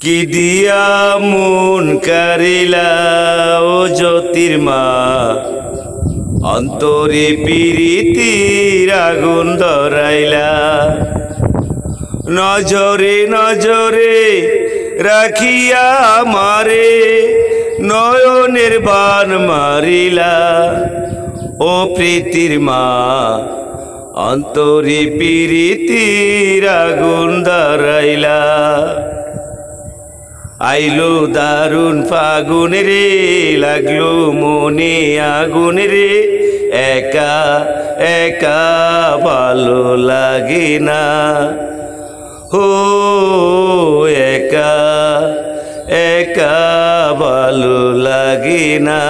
কি দিয়া মন কারিলা ও জ্যোতির্মা অন্তরে প্রীতির আগুন ধরাইলা নজরে নজরে রাখিয়া আমারে নয়নের বান মারিলা ও প্রীতির মা অন্তরে প্রীতির আগুন ধরাইলা আইলো দারুণ ফাগুন রে লাগলো মনে আগুন রে একা একা ভালো লাগে না ও একা একা ভালো লাগে না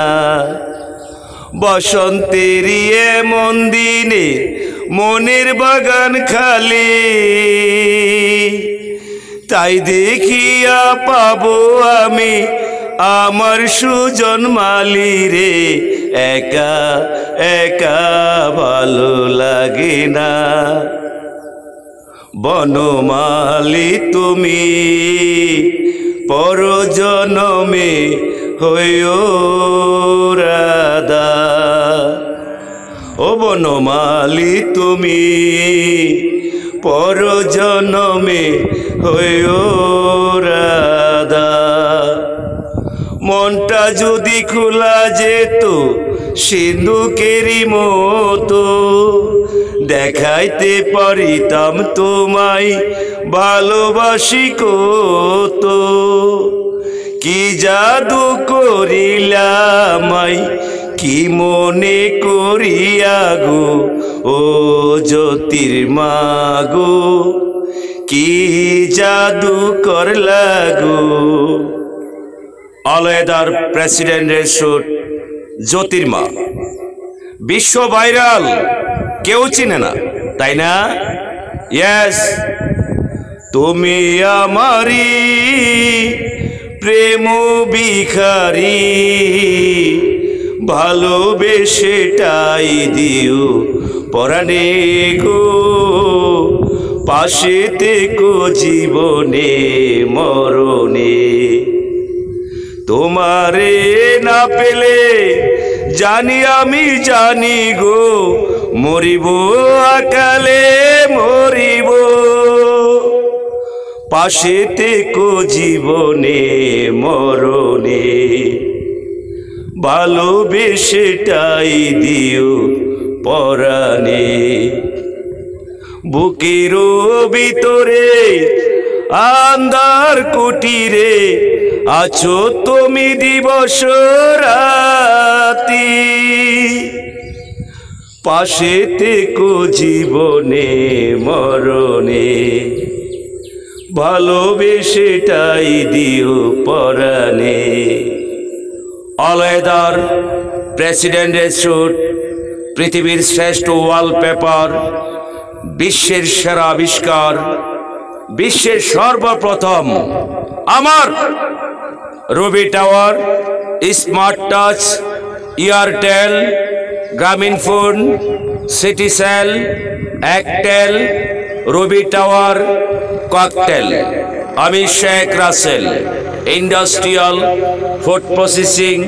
বসন্তের এমন দিনে মনের বাগান খালি তাই দেখিয়া পাবো আমি আমার সুজন মালি রে একা একা ভালো লাগে না বনমালি তুমি পরজনমে হইও রাধা ও বনমালি তুমি পরজনমে হইও রাধা মনটা যদি খোলা যেত সিন্ধুকেরই মতো দেখাইতে পারিতাম তোমায় ভালোবাসি কত কি জাদু করিলামাই কি মনে করিয়া গো ও জ্যোতির্মা গো কি জাদু করলা গো আলয়দার প্রেসিডেন্টের শুট জ্যোতির্মা বিশ্ব ভাইরাল কেউ চিনে না তাই না ইয়েস তুমি আমারি প্রেম ভিখারি ভালোবেসেটাই দিও পরাণে গো পাশে থেকো জীবনে মরণে তোমারে না পেলে জানি আমি জানি গো মরিব আকালে মরিব পাশে থেকো জীবনে মরণে ভালোবেসেটাই দিও পরাণে বুকের ভিতরে আন্ধার কুটিরে আছো তুমি দিবস রাতি পাশে থেকো জীবনে মরণে ভালোবেসেটাই দিও পরাণে আলয়দার প্রেসিডেন্টের শুট পৃথিবীর শ্রেষ্ঠ ওয়ালপেপার বিশ্বের সেরা আবিষ্কার বিশ্বের সর্বপ্রথম আমার Robi tower smart touch Airtel Grameenphone Citycell Aktel Robi tower cocktail আমি Sheikh Russel industrial food processing